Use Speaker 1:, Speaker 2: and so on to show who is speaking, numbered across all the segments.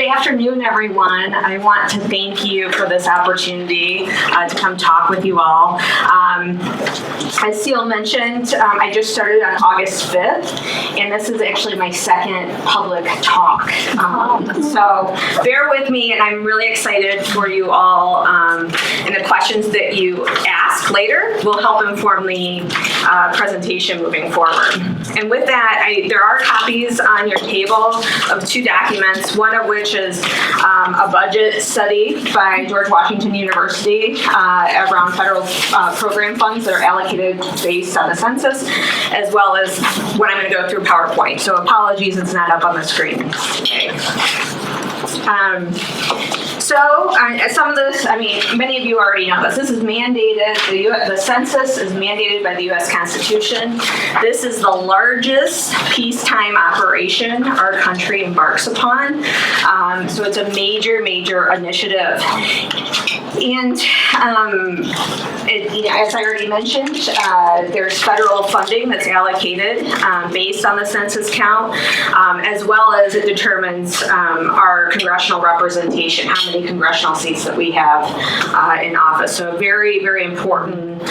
Speaker 1: Good afternoon, everyone. I want to thank you for this opportunity to come talk with you all. As Seal mentioned, I just started on August 5th, and this is actually my second public talk. So bear with me, and I'm really excited for you all, and the questions that you ask later will help inform the presentation moving forward. And with that, there are copies on your table of two documents, one of which is a budget study by George Washington University around federal program funds that are allocated based on the census, as well as what I'm going to go through PowerPoint. So apologies, it's not up on the screen today. Some of this, many of you already know this. This is mandated, the census is mandated by the U.S. Constitution. This is the largest peacetime operation our country embarks upon. So it's a major, major initiative. And as I already mentioned, there's federal funding that's allocated based on the census count, as well as it determines our congressional representation, how many congressional seats that we have in office. So a very, very important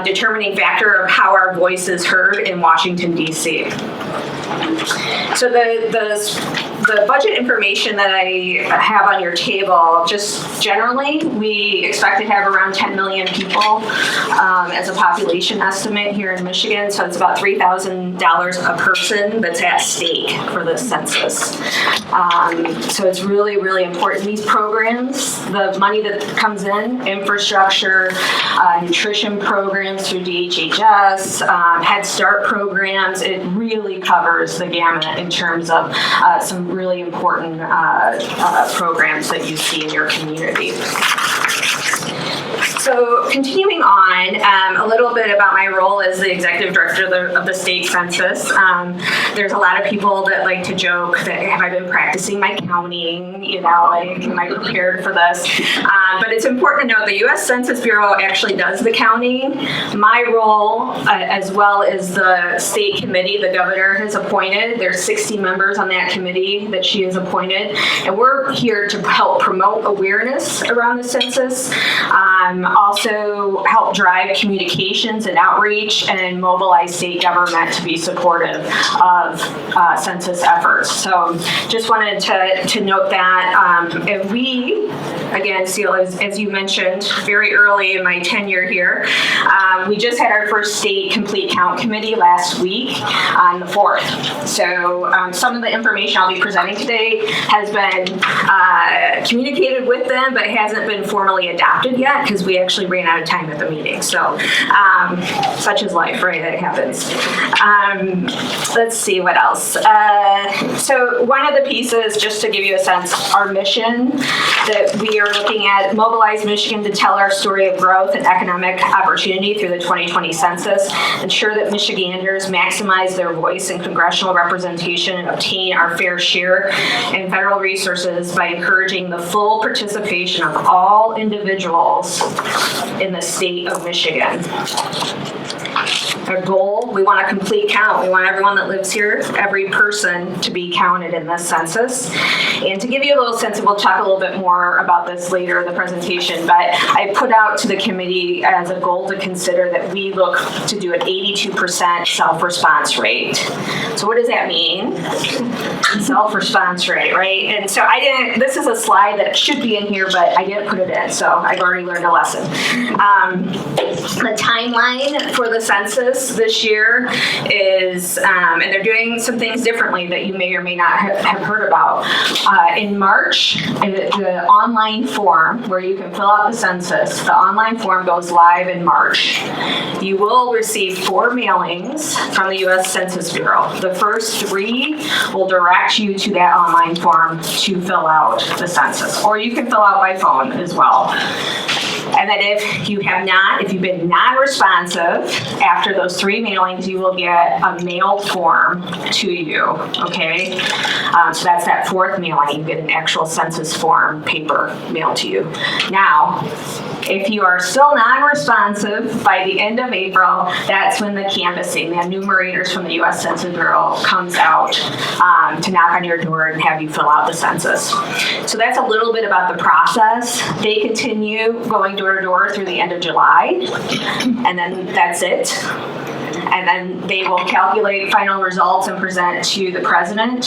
Speaker 1: determining factor of how our voice is heard in Washington, D.C. So the budget information that I have on your table, just generally, we expect to have around 10 million people as a population estimate here in Michigan. So it's about $3,000 a person that's at stake for this census. So it's really, really important. These programs, the money that comes in, infrastructure, nutrition programs through DHHS, Head Start programs, it really covers the gamut in terms of some really important programs that you see in your community. So continuing on, a little bit about my role as the executive director of the state census. There's a lot of people that like to joke that have I been practicing my counting, am I prepared for this? But it's important to note the U.S. Census Bureau actually does the counting. My role, as well as the state committee the governor has appointed, there's 60 members on that committee that she has appointed, and we're here to help promote awareness around the census, also help drive communications and outreach, and mobilize state government to be supportive of census efforts. So just wanted to note that. And we, again, Seal, as you mentioned, very early in my tenure here, we just had our first state complete count committee last week on the 4th. So some of the information I'll be presenting today has been communicated with them, but hasn't been formally adopted yet because we actually ran out of time at the meeting. So such is life, right? That happens. Let's see what else. So one of the pieces, just to give you a sense, our mission that we are looking at, mobilize Michigan to tell our story of growth and economic opportunity through the 2020 census, ensure that Michiganders maximize their voice in congressional representation and obtain our fair share in federal resources by encouraging the full participation of all individuals in the state of Michigan. Our goal, we want a complete count. We want everyone that lives here, every person, to be counted in this census. And to give you a little sense, and we'll talk a little bit more about this later in the presentation, but I put out to the committee as a goal to consider that we look to do an 82% self-response rate. So what does that mean? Self-response rate, right? And so this is a slide that should be in here, but I didn't put it in, so I've already learned a lesson. The timeline for the census this year is, and they're doing some things differently that you may or may not have heard about. In March, the online form where you can fill out the census, the online form goes live in March. You will receive 4 mailings from the U.S. Census Bureau. The first 3 will direct you to that online form to fill out the census, or you can fill out by phone as well. And then if you've been non-responsive after those 3 mailings, you will get a mailed form to you, okay? So that's that 4th mailing. You get an actual census form paper mailed to you. Now, if you are still non-responsive by the end of April, that's when the canvassing, the enumerators from the U.S. Census Bureau comes out to knock on your door and have you fill out the census. So that's a little bit about the process. They continue going door to door through the end of July, and then that's it. And then they will calculate final results and present to the president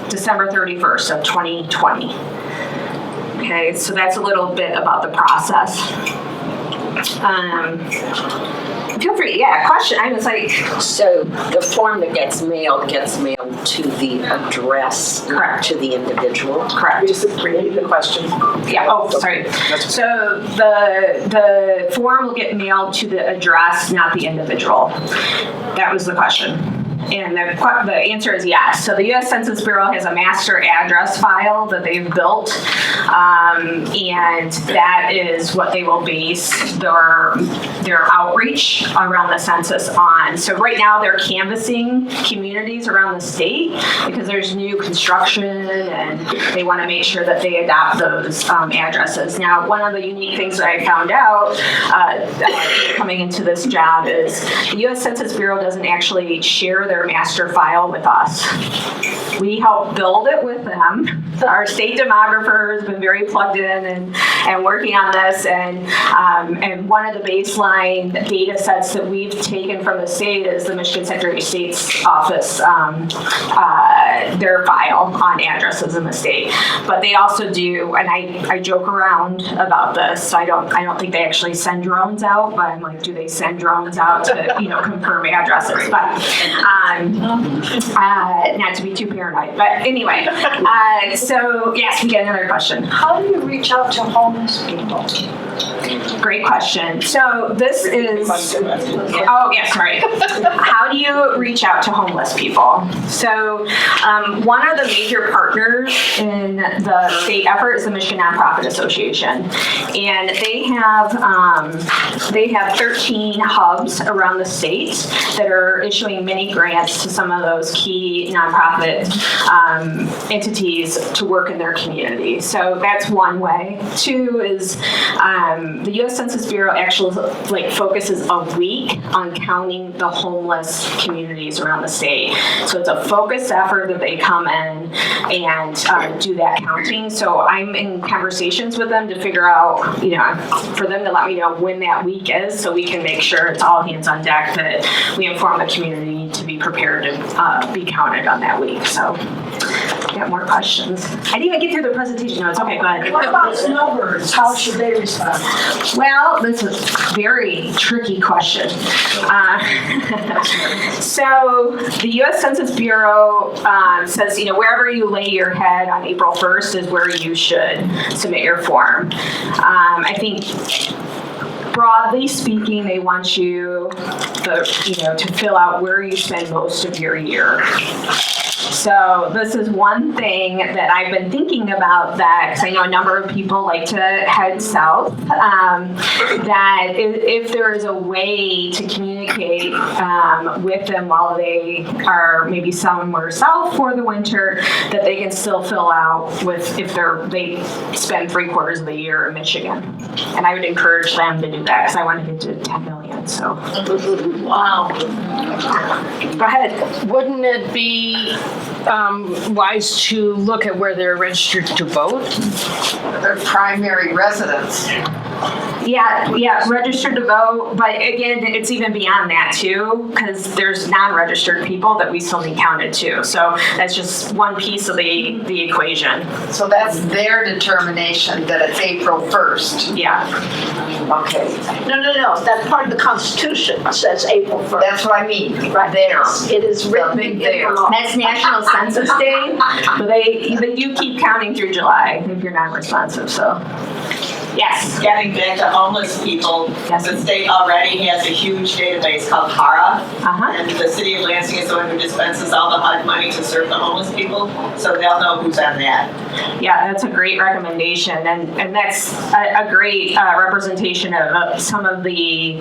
Speaker 1: December 31st of 2020. Okay, so that's a little bit about the process. Feel free, question. I was like...
Speaker 2: So the form that gets mailed to the address,
Speaker 1: correct,
Speaker 2: to the individual?
Speaker 1: Correct.
Speaker 3: Just repeat the question.
Speaker 1: Yeah, sorry. So the form will get mailed to the address, not the individual. That was the question. And the answer is yes. So the U.S. Census Bureau has a master address file that they've built, and that is what they will base their outreach around the census on. So right now they're canvassing communities around the state because there's new construction and they want to make sure that they adopt those addresses. Now, one of the unique things that I found out coming into this job is the U.S. Census Bureau doesn't actually share their master file with us. We help build it with them. Our state demographer has been very plugged in and working on this, and one of the baseline data sets that we've taken from the state is the Michigan Secretary of State's office, their file on addresses in the state. But they also do, and I joke around about this. I don't think they actually send drones out, but I'm like, do they send drones out to confirm addresses? But not to be too paranoid. But anyway, so yes, we get another question.
Speaker 3: How do you reach out to homeless people?
Speaker 1: Great question. So this is, how do you reach out to homeless people? So one of the major partners in the state effort is the Michigan Nonprofit Association. And they have 13 hubs around the state that are issuing mini grants to some of those key nonprofit entities to work in their community. So that's one way. Two is the U.S. Census Bureau actually focuses a week on counting the homeless communities around the state. So it's a focused effort that they come in and do that counting. So I'm in conversations with them to figure out, for them to let me know when that week is so we can make sure it's all hands on deck, that we inform the community to be prepared to be counted on that week. So got more questions. I didn't even get through the presentation notes. Okay, go ahead.
Speaker 3: What about snowbirds? How should they respond?
Speaker 1: Well, this is a very tricky question. So the U.S. Census Bureau says, wherever you lay your head on April 1st is where you should submit your form. I think broadly speaking, they want you to fill out where you spend most of your year. So this is one thing that I've been thinking about, that because I know a number of people like to head south, that if there is a way to communicate with them while they are maybe somewhere south for the winter, that they can still fill out if they spend 3/4 of the year in Michigan. And I would encourage them to do that because I want to get to 10 million. So.
Speaker 3: Wow.
Speaker 1: Go ahead.
Speaker 4: Wouldn't it be wise to look at where they're registered to vote?
Speaker 3: Their primary residence.
Speaker 1: Yeah, registered to vote, but again, it's even beyond that too, because there's non-registered people that we still need counted too. So that's just one piece of the equation.
Speaker 3: So that's their determination that it's April 1st.
Speaker 1: Yeah.
Speaker 3: Okay.
Speaker 5: No. That's part of the Constitution. It says April 1st.
Speaker 3: That's what I mean.
Speaker 5: Right
Speaker 3: There.
Speaker 5: It is written in the law.
Speaker 1: That's National Census Day, but they do keep counting through July if you're non-responsive. So. Yes.
Speaker 6: Getting back to homeless people,
Speaker 1: Yes.
Speaker 6: the state already has a huge database called HARA.
Speaker 1: Uh-huh.
Speaker 6: And the city of Lansing is the one who dispenses all the HUD money to serve the homeless people, so they'll know who's on that.
Speaker 1: Yeah, that's a great recommendation, and that's a great representation of some of the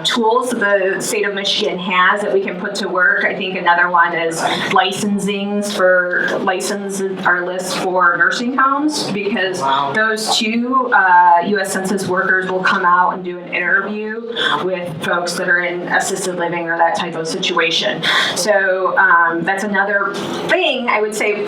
Speaker 1: tools the state of Michigan has that we can put to work. I think another one is licensings for our list for nursing homes, because those two U.S. Census workers will come out and do an interview with folks that are in assisted living or that type of situation. So that's another thing I would say.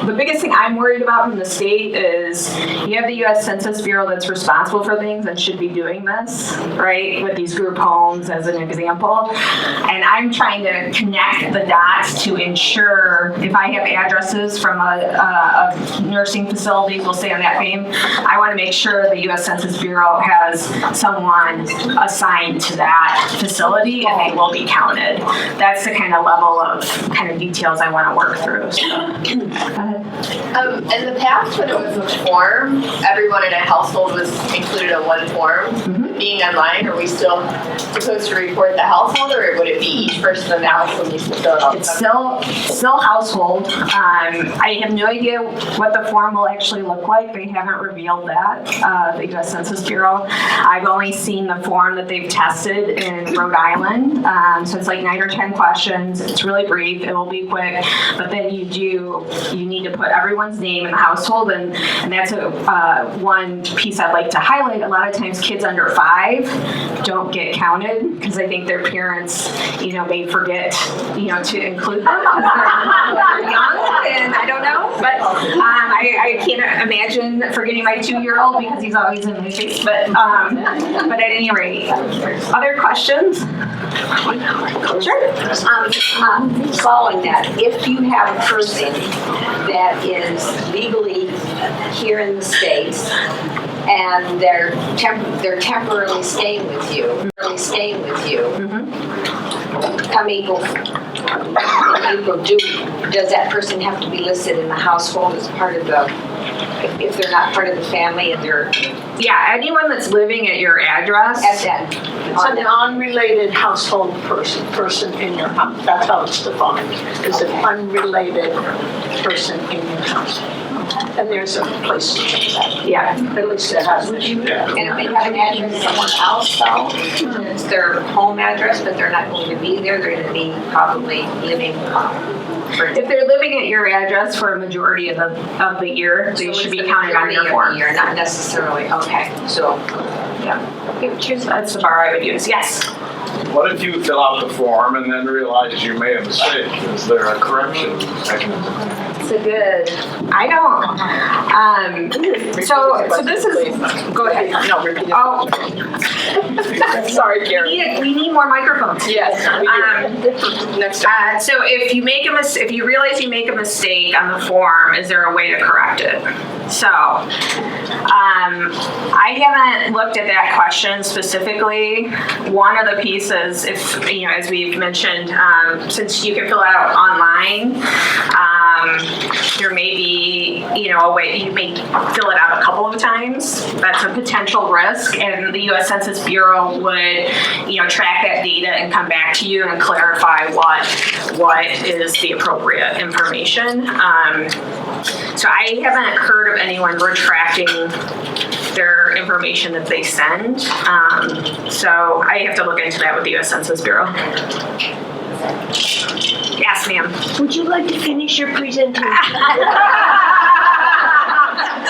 Speaker 1: The biggest thing I'm worried about from the state is you have the U.S. Census Bureau that's responsible for things and should be doing this, right, with these group homes as an example. And I'm trying to connect the dots to ensure if I have addresses from a nursing facility, we'll say on that name, I want to make sure the U.S. Census Bureau has someone assigned to that facility and they will be counted. That's the kind of level of kind of details I want to work through. So, go ahead.
Speaker 7: In the past, when it was a form, everyone in a household was included on one form. Being online, are we still supposed to report the household, or would it be each person in the household needs to fill it out?
Speaker 1: It's still household. I have no idea what the form will actually look like. They haven't revealed that, the U.S. Census Bureau. I've only seen the form that they've tested in Rhode Island. So it's like 9 or 10 questions. It's really brief. It will be quick. But then you need to put everyone's name in the household, and that's one piece I'd like to highlight. A lot of times kids under 5 don't get counted because I think their parents, may forget, to include them because they're young, and I don't know. But I can't imagine forgetting my 2-year-old because he's always in my face. But at any rate, other questions? Sure.
Speaker 2: Following that, if you have a person that is legally here in the States and they're temporarily staying with you, come April, does that person have to be listed in the household as part of if they're not part of the family and they're
Speaker 1: anyone that's living at your address.
Speaker 2: at that?
Speaker 5: It's an unrelated household person in your house. That's how it's defined. It's an unrelated person in your house. And there's a place to check that.
Speaker 1: Yeah.
Speaker 5: At least it has.
Speaker 2: And if they have an address somewhere else, though, it's their home address, but they're not going to be there, they're going to be probably living.
Speaker 1: If they're living at your address for a majority of the year, they should be counted on your form.
Speaker 2: You're not necessarily, okay, so.
Speaker 1: That's the bar I would use. Yes.
Speaker 8: What if you fill out the form and then realize you made a mistake? Is there a correction mechanism?
Speaker 1: It's a good. I don't. So this is. Go ahead.
Speaker 3: No, repeat it.
Speaker 1: Oh.
Speaker 3: Sorry, Karen.
Speaker 1: We need more microphones.
Speaker 3: Yes. Next.
Speaker 1: So if you realize you make a mistake on the form, is there a way to correct it? So, I haven't looked at that question specifically. One of the pieces, as we've mentioned, since you can fill it out online, there may be, a way you may fill it out a couple of times. That's a potential risk, and the U.S. Census Bureau would, track that data and come back to you and clarify what is the appropriate information. So I haven't heard of anyone retracting their information that they send. So I have to look into that with the U.S. Census Bureau. Yes, ma'am.
Speaker 5: Would you like to finish your presentation?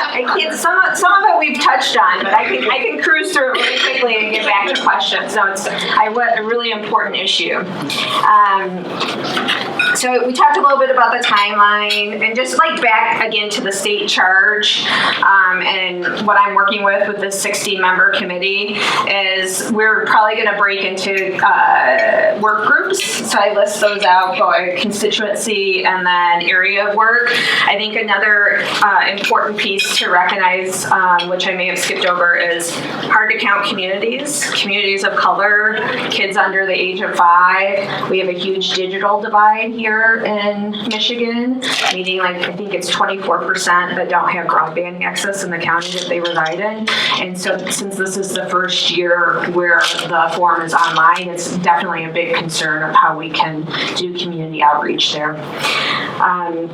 Speaker 1: I can't. Some of it we've touched on, but I can cruise through it really quickly and get back to questions. So it's a really important issue. So we talked a little bit about the timeline, and just back again to the state charge, and what I'm working with the 60-member committee is we're probably going to break into work groups. So I list those out by constituency and then area of work. I think another important piece to to recognize, which I may have skipped over, is hard to count communities of color, kids under the age of 5. We have a huge digital divide here in Michigan, meaning like I think it's 24% that don't have broadband access in the county that they reside in. And so since this is the first year where the forum is online, it's definitely a big concern of how we can do community outreach there.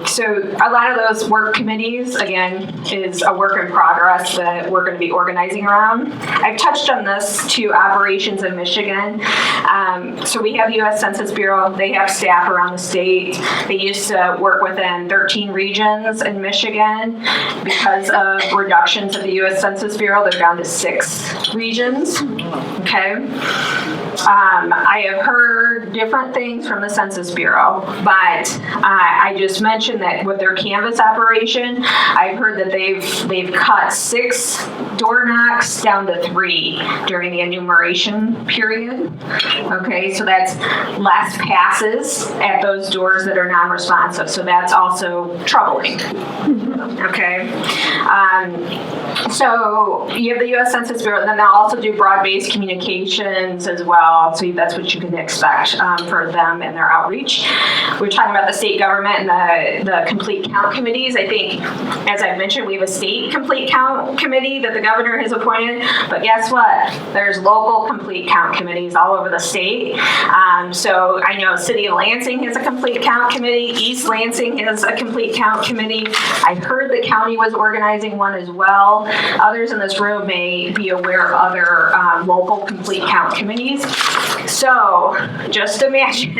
Speaker 1: So a lot of those work committees, again, is a work in progress that we're going to be organizing around. I've touched on this to operations in Michigan. So we have the U.S. Census Bureau. They have staff around the state. They used to work within 13 regions in Michigan. Because of reductions of the U.S. Census Bureau, they're down to 6 regions. Okay. I have heard different things from the Census Bureau, but I just mentioned that with their Canvas operation, I've heard that they've cut 6 door knocks down to 3 during the enumeration period. Okay, so that's less passes at those doors that are non-responsive. So that's also troubling. Okay. So you have the U.S. Census Bureau, and then they'll also do broad-based communications as well. So that's what you can expect for them and their outreach. We're talking about the state government and the complete count committees. I think, as I mentioned, we have a state complete count committee that the governor has appointed. But guess what? There's local complete count committees all over the state. So I know City of Lansing has a complete count committee. East Lansing has a complete count committee. I heard the county was organizing one as well. Others in this room may be aware of other local complete count committees. So just imagine.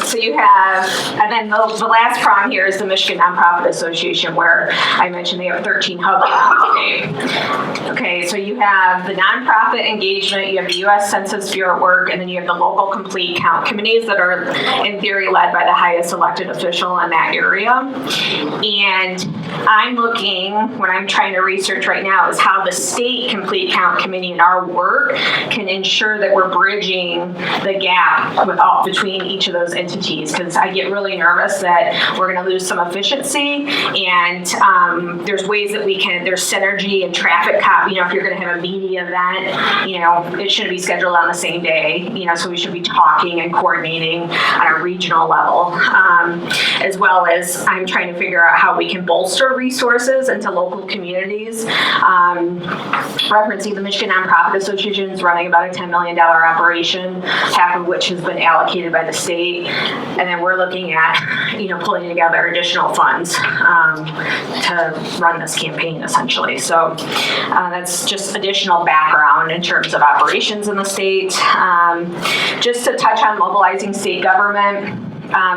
Speaker 1: So you have, and then the last prong here is the Michigan Nonprofit Association, where I mentioned they have 13 hubs around the state. Okay, so you have the nonprofit engagement, you have the U.S. Census Bureau work, and then you have the local complete count committees that are in theory led by the highest elected official in that area. And I'm looking, what I'm trying to research right now is how the state complete count committee and our work can ensure that we're bridging the gap between each of those entities, because I get really nervous that we're going to lose some efficiency, and there's ways that we can, there's synergy and traffic cop, if you're going to have a media event, it shouldn't be scheduled on the same day, so we should be talking and coordinating on a regional level, as well as I'm trying to figure out how we can bolster resources into local communities. Referencing the Michigan Nonprofit Association is running about a $10 million operation, half of which has been allocated by the state. And then we're looking at, pulling together additional funds to run this campaign, essentially. So that's just additional background in terms of operations in the state. Just to touch on mobilizing state government.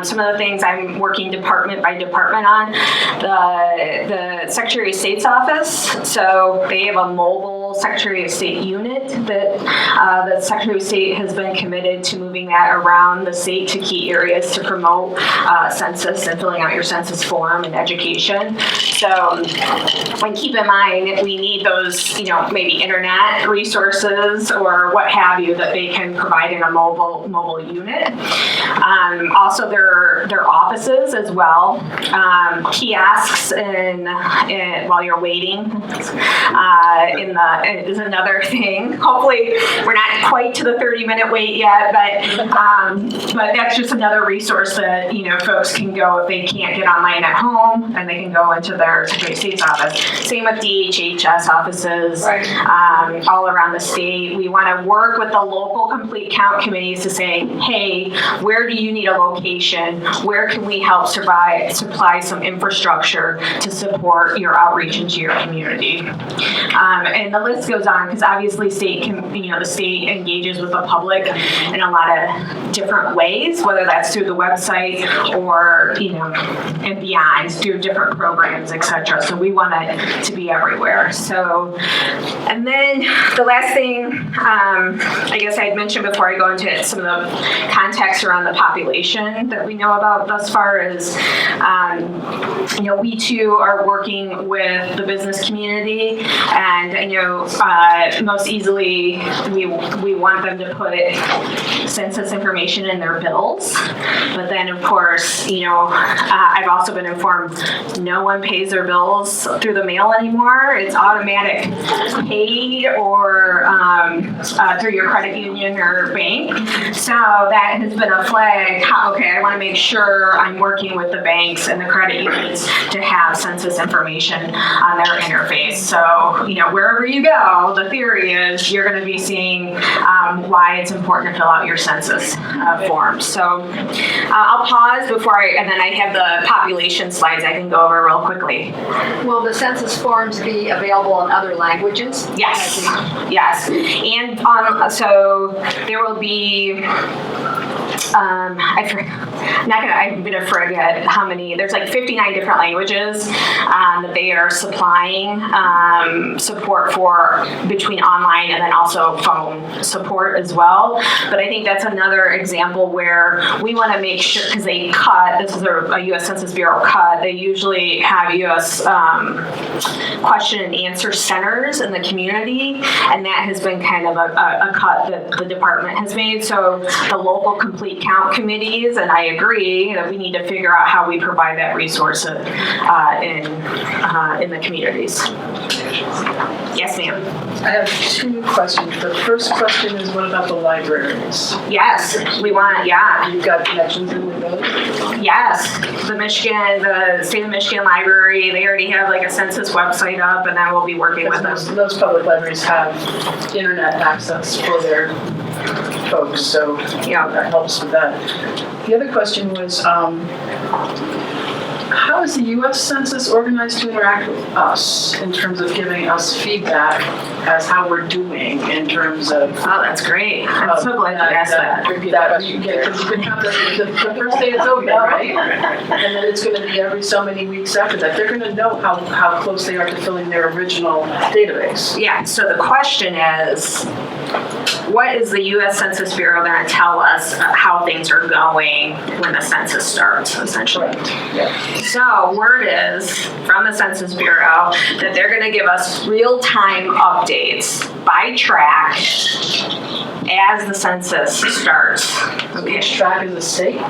Speaker 1: Some of the things I'm working department by department on, the Secretary of State's office. So they have a mobile Secretary of State unit that the Secretary of State has been committed to moving that around the state to key areas to promote census and filling out your census form and education. So, and keep in mind, we need those, maybe internet resources or what have you that they can provide in a mobile unit. Also, their offices as well, kiosks while you're waiting is another thing. Hopefully, we're not quite to the 30-minute wait yet, but that's just another resource that folks can go if they can't get online at home, and they can go into their Secretary of State's office. Same with DHHS offices, right. All around the state. We want to work with the local complete count committees to say, hey, where do you need a location? Where can we help supply some infrastructure to support your outreach into your community? And the list goes on, because obviously the state engages with the public in a lot of different ways, whether that's through the website or and beyond, through different programs, etc. So we want it to be everywhere. So, and then the last thing, I guess I had mentioned before I go into some of the context around the population that we know about thus far is, we too are working with the business community, and I know most easily, we want them to put census information in their bills. But then, of course, I've also been informed no one pays their bills through the mail anymore. It's automatic paid or through your credit union or bank. So that has been a flag. Okay, I want to make sure I'm working with the banks and the credit unions to have census information on their interface. So, wherever you go, the theory is you're going to be seeing why it's important to fill out your census forms. So I'll pause and then I have the population slides I can go over real quickly.
Speaker 2: Will the census forms be available in other languages?
Speaker 1: Yes, yes. And so there will be, I'm gonna forget how many, there's like 59 different languages that they are supplying support for between online and then also phone support as well. But I think that's another example where we want to make sure, because this is a U.S. Census Bureau cut, they usually have U.S. question and answer centers in the community, and that has been kind of a cut that the department has made. So the local complete count committees, and I agree that we need to figure out how we provide that resource in the communities. Yes, ma'am.
Speaker 9: I have two questions. The first question is, what about the libraries?
Speaker 1: Yes, we want, yeah.
Speaker 9: You've got connections in with those?
Speaker 1: Yes, the State of Michigan Library, they already have like a census website up, and then we'll be working with them.
Speaker 9: Those public libraries have internet access for their folks, so
Speaker 1: Yeah.
Speaker 9: that helps with that. The other question was, how is the U.S. Census organized to interact with us in terms of giving us feedback as how we're doing in terms of?
Speaker 1: Oh, that's great. I'm so glad you asked that.
Speaker 9: Repeat that question. Because you can have the first day it's open, right? And then it's going to be every so many weeks after that. They're going to know how close they are to filling their original database.
Speaker 1: Yeah, so the question is, what is the U.S. Census Bureau going to tell us how things are going when the census starts, essentially?
Speaker 9: Yeah.
Speaker 1: So word is from the Census Bureau that they're going to give us real-time updates by track as the census starts.
Speaker 9: Okay. Each track is a state?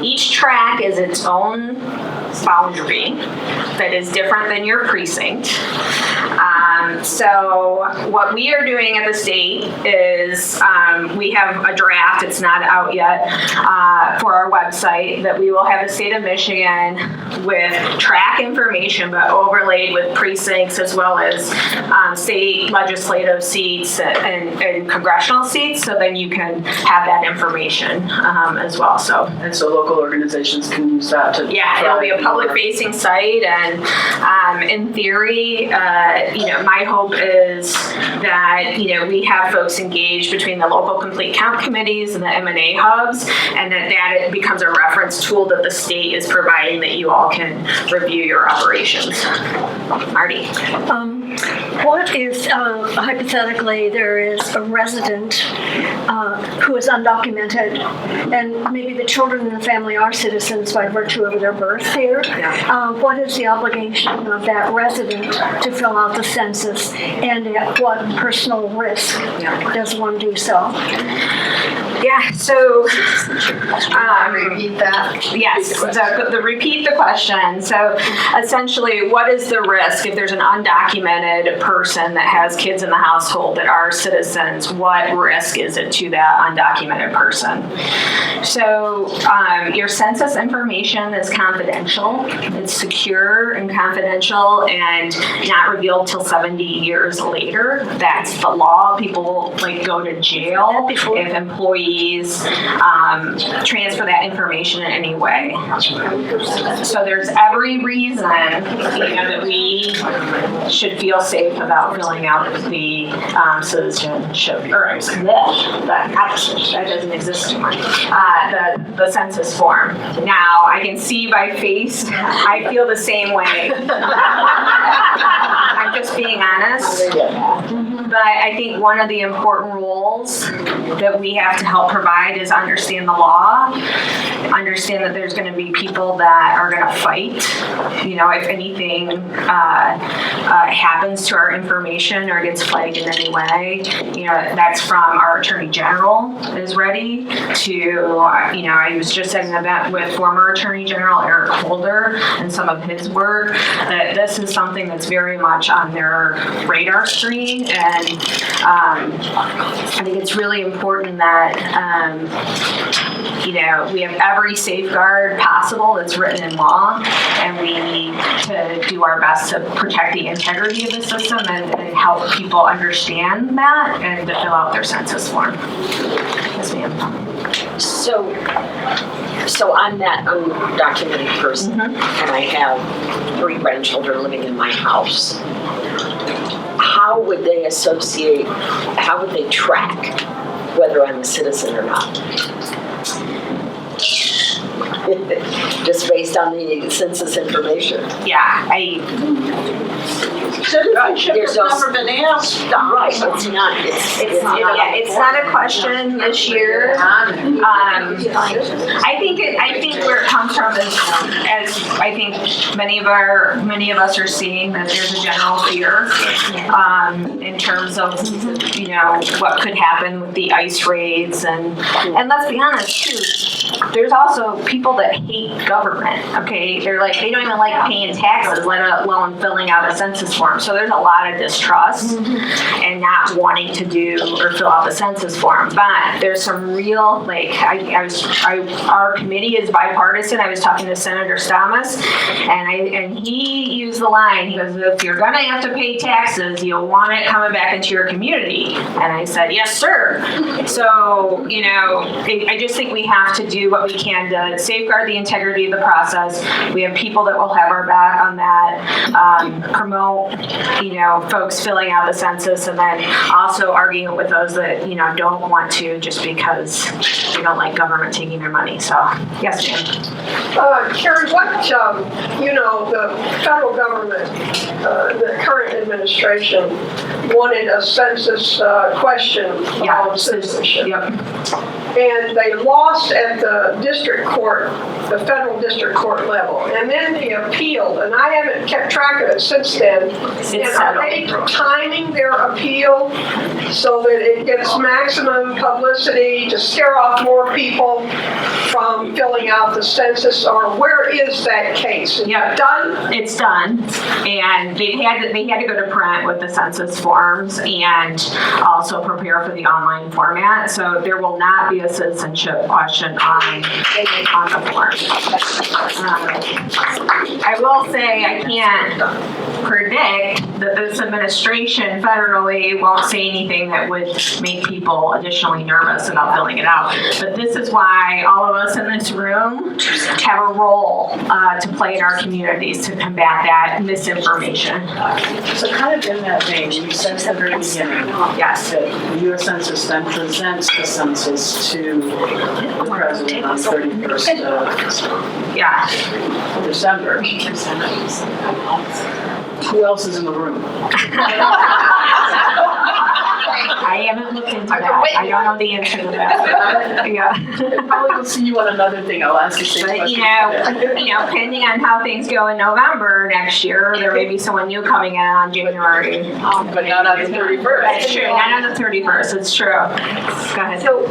Speaker 1: Each track is its own boundary that is different than your precinct. So what we are doing at the state is we have a draft, it's not out yet, for our website that we will have the state of Michigan with track information but overlaid with precincts as well as state legislative seats and congressional seats, so then you can have that information as well.
Speaker 9: And so local organizations can use that to.
Speaker 1: Yeah, it'll be a public-facing site, and in theory, my hope is that we have folks engaged between the local complete count committees and the M&A hubs, and that it becomes a reference tool that the state is providing that you all can review your operations. Marty.
Speaker 10: What if, hypothetically, there is a resident who is undocumented, and maybe the children in the family are citizens by virtue of their birth here?
Speaker 1: Yeah.
Speaker 10: What is the obligation of that resident to fill out the census, and at what personal risk does one do so?
Speaker 1: Yeah, so
Speaker 3: Repeat that.
Speaker 1: yes, repeat the question. So essentially, what is the risk if there's an undocumented person that has kids in the household that are citizens? What risk is it to that undocumented person? So your census information is confidential. It's secure and confidential and not revealed till 70 years later. That's the law. People go to jail if employees transfer that information in any way. So there's every reason that we should feel safe about filling out the citizenship, or that doesn't exist anymore. The census form. Now I can see by face, I feel the same way. I'm just being honest. But I think one of the important rules that we have to help provide is understand the law, understand that there's going to be people that are going to fight. If anything happens to our information or gets flagged in any way, that's from our Attorney General is ready to, I was just at an event with former Attorney General Eric Holder and some of his work, that this is something that's very much on their radar screen. And I think it's really important that, we have every safeguard possible that's written in law, and we need to do our best to protect the integrity of the system and help people understand that and to fill out their census form. Yes, ma'am.
Speaker 2: So I'm that undocumented person, and I have 3 grandchildren living in my house. How would they track whether I'm a citizen or not? Just based on the census information.
Speaker 1: Yeah,
Speaker 5: Citizenship
Speaker 2: There's
Speaker 5: has
Speaker 2: no-
Speaker 5: never been asked.
Speaker 2: Right, it's not.
Speaker 1: it's not a question this year. I think where it comes from is, as I think many of us are seeing, that there's a general fear in terms of what could happen with the ICE raids, and let's be honest too. There's also people that hate government. Okay, they don't even like paying taxes, let alone filling out a census form. So there's a lot of distrust and not wanting to do or fill out the census form. But there's some real, our committee is bipartisan. I was talking to Senator Stamas, and he used the line. He goes, "If you're gonna have to pay taxes, you'll want it coming back into your community." And I said, "Yes, sir." So I just think we have to do what we can to safeguard the integrity of the process. We have people that will have our back on that. Promote folks filling out the census, and then also arguing with those that don't want to, just because they don't like government taking their money. So yes, ma'am.
Speaker 11: Karen, what, the federal government, the current administration wanted a census question on citizenship.
Speaker 1: Yep.
Speaker 11: And they lost at the district court, the federal district court level. And then they appealed, and I haven't kept track of it since then. And are they timing their appeal so that it gets maximum publicity to scare off more people from filling out the census, or where is that case? Is it done?
Speaker 1: It's done, and they had to go to print with the census forms and also prepare for the online format. So there will not be a citizenship question on the form. I will say I can't predict that this administration federally won't say anything that would make people additionally nervous about filling it out. But this is why all of us in this room have a role to play in our communities to combat that misinformation.
Speaker 9: So kind of in that vein, you said at the very beginning,
Speaker 1: Yes.
Speaker 9: that the U.S. Census then presents the census to the president on 31st of December. Who else is in the room?
Speaker 1: I haven't looked into that. I don't know the answer to that.
Speaker 9: Probably will see you on another thing. I'll ask you the same question.
Speaker 1: Depending on how things go in November next year, there may be someone new coming in on January.
Speaker 9: But not on the 31st.
Speaker 1: That's true. Not on the 31st. It's true. Go ahead.
Speaker 10: So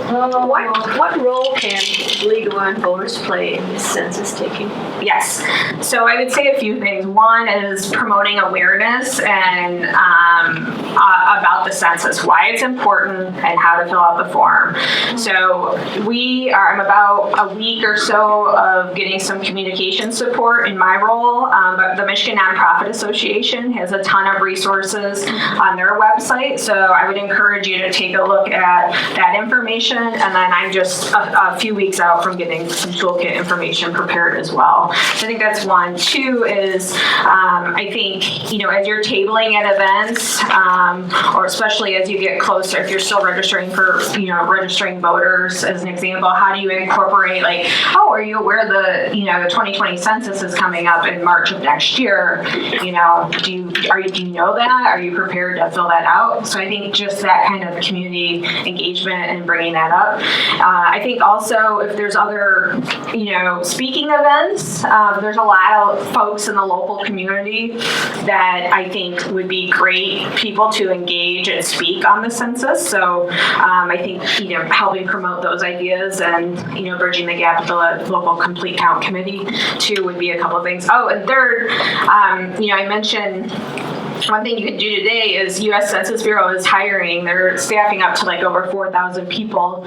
Speaker 10: what role can legal enforcers play in this census taking?
Speaker 1: Yes. So I would say a few things. One is promoting awareness and about the census, why it's important, and how to fill out the form. So I'm about a week or so of getting some communication support in my role. But the Michigan Nonprofit Association has a ton of resources on their website. So I would encourage you to take a look at that information. And then I'm just a few weeks out from getting some toolkit information prepared as well. So I think that's one. Two is, I think, as you're tabling at events, or especially as you to get closer, if you're still registering for, registering voters as an example, how do you incorporate are you aware the 2020 census is coming up in March of next year? Do you know that? Are you prepared to fill that out? So I think just that kind of community engagement and bringing that up. I think also if there's other, speaking events, there's a lot of folks in the local community that I think would be great people to engage and speak on the census. So I think, helping promote those ideas and, bridging the gap with the local complete count committee too would be a couple of things. Oh, and third, I mentioned one thing you can do today is U.S. Census Bureau is hiring. They're staffing up to over 4,000 people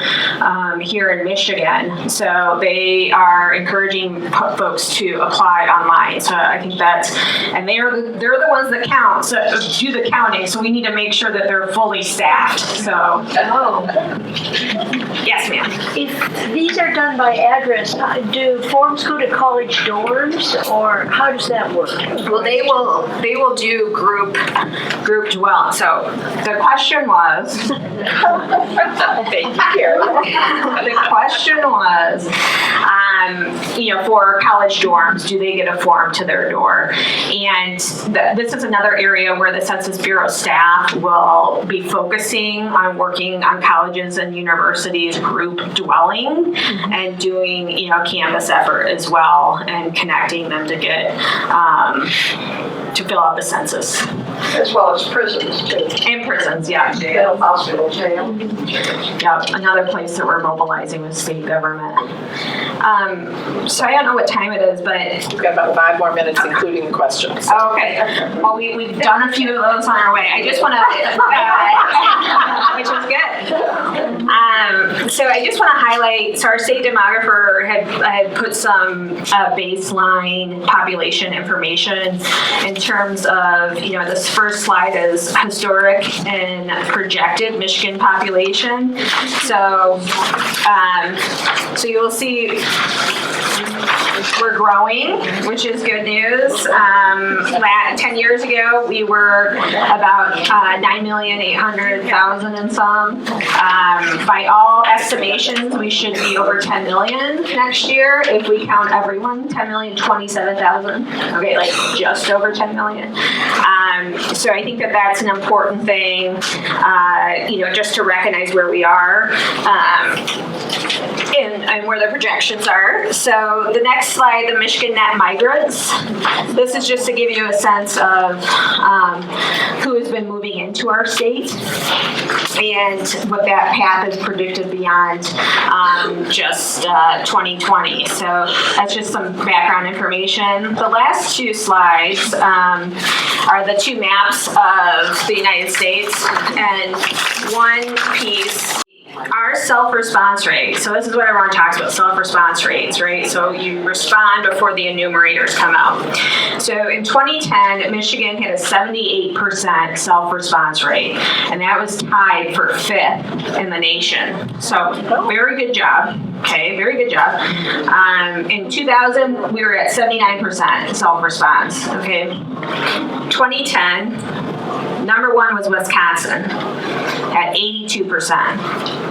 Speaker 1: here in Michigan. So they are encouraging folks to apply online. So I think and they're the ones that count, so do the counting. So we need to make sure that they're fully staffed. So. Yes, ma'am.
Speaker 10: If these are done by address, do forms go to college dorms, or how does that work?
Speaker 1: Well, they will do group dwell. So the question was. Thank you. The question was, for college dorms, do they get a form to their door? And this is another area where the Census Bureau staff will be focusing on working on colleges and universities group dwelling and doing, canvas effort as well and connecting them to get to fill out the census.
Speaker 11: As well as prisons too.
Speaker 1: And prisons, yeah.
Speaker 11: Jail, hospital, jail.
Speaker 1: Yeah, another place that we're mobilizing with state government. So I don't know what time it is, but.
Speaker 9: We've got about 5 more minutes, including questions.
Speaker 1: Oh, okay. Well, we've done a few of those on our way. I just want to, which is good. So I just want to highlight, so our state demographer had put some baseline population information in terms of, this first slide is historic and projected Michigan population. So, so you will see we're growing, which is good news. 10 years ago, we were about 9,800,000 and some. By all estimations, we should be over 10 million next year if we count everyone. 10,027,000. Okay, just over 10 million. So I think that that's an important thing, just to recognize where we are. And where the projections are. So the next slide, the Michigan net migrants. This is just to give you a sense of who has been moving into our state and what that path is predicted beyond just 2020. So that's just some background information. The last 2 slides are the 2 maps of the United States, and one piece. Our self-response rate, so this is what everyone talks about, self-response rates, right? So you respond before the enumerators come out. So in 2010, Michigan had a 78% self-response rate, and that was tied for 5th in the nation. So very good job. Okay, very good job. In 2000, we were at 79% self-response. Okay, 2010, number 1 was Wisconsin at 82%.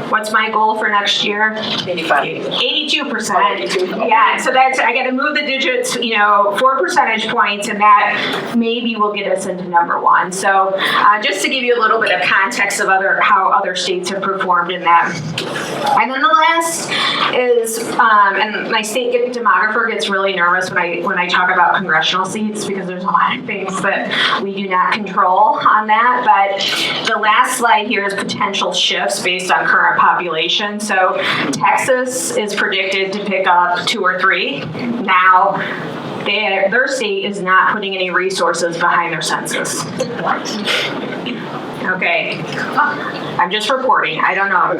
Speaker 1: What's my goal for next year? 82%. Yeah, so that's, I got to move the digits, 4 percentage points, and that maybe will get us into number 1. So just to give you a little bit of context of how other states have performed in that. And then the last is, and my state demographer gets really nervous when I talk about congressional seats, because there's a lot of things that we do not control on that. But the last slide here is potential shifts based on current population. So Texas is predicted to pick up 2 or 3. Now, their state is not putting any resources behind their census. Okay, I'm just reporting. I don't know.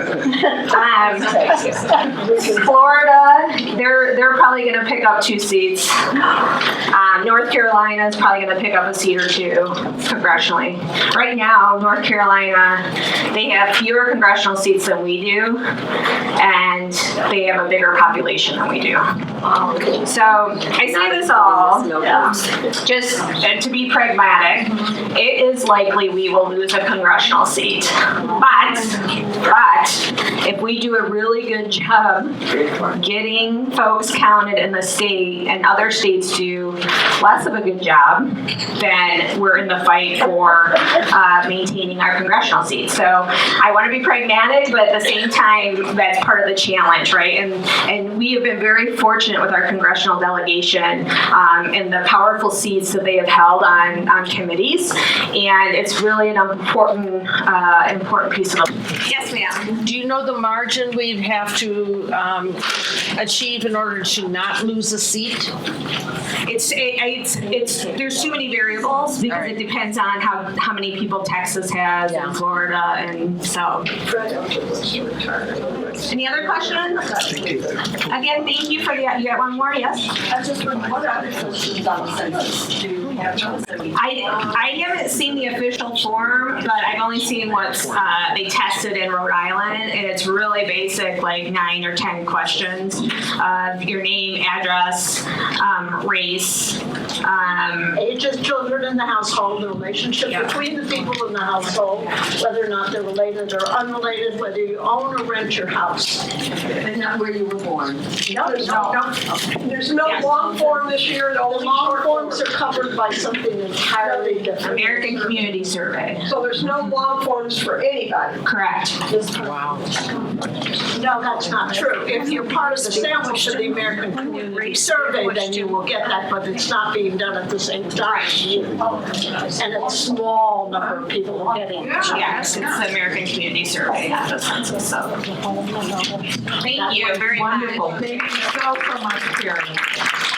Speaker 1: Florida, they're probably going to pick up 2 seats. North Carolina is probably going to pick up a seat or 2 congressionally. Right now, North Carolina, they have fewer congressional seats than we do, and they have a bigger population than we do. So I say this all just to be pragmatic. It is likely we will lose a congressional seat. But if we do a really good job getting folks counted in the state and other states do less of a good job, then we're in the fight for maintaining our congressional seats. So I want to be pragmatic, but at the same time, that's part of the challenge, right? And we have been very fortunate with our congressional delegation and the powerful seats that they have held on committees, and it's really an important piece of it. Yes, ma'am.
Speaker 4: Do you know the margin we'd have to achieve in order to not lose a seat?
Speaker 1: It's there's too many variables because it depends on how many people Texas has and Florida, and so. Any other questions? Again, thank you for the, you got one more, yes?
Speaker 2: I was just wondering, what other systems on the census do you have?
Speaker 1: I haven't seen the official form, but I've only seen what's they tested in Rhode Island, and it's really basic, like 9 or 10 questions. Your name, address, race.
Speaker 5: Age of children in the household, the relationship between the people in the household, whether or not they're related or unrelated, whether you own or rent your house.
Speaker 2: And not where you were born.
Speaker 5: No, there's no long form this year. The long forms are covered by something entirely different.
Speaker 1: American Community Survey.
Speaker 11: So there's no long forms for anybody.
Speaker 1: Correct.
Speaker 4: Wow.
Speaker 5: No, that's not true. If you're part of the sandwich of the American Community Survey, then you will get that, but it's not being done at the same time. And a small number of people are getting it.
Speaker 1: Yes, it's the American Community Survey, not the census. So, thank you very much.
Speaker 5: Thank you so much, Karen.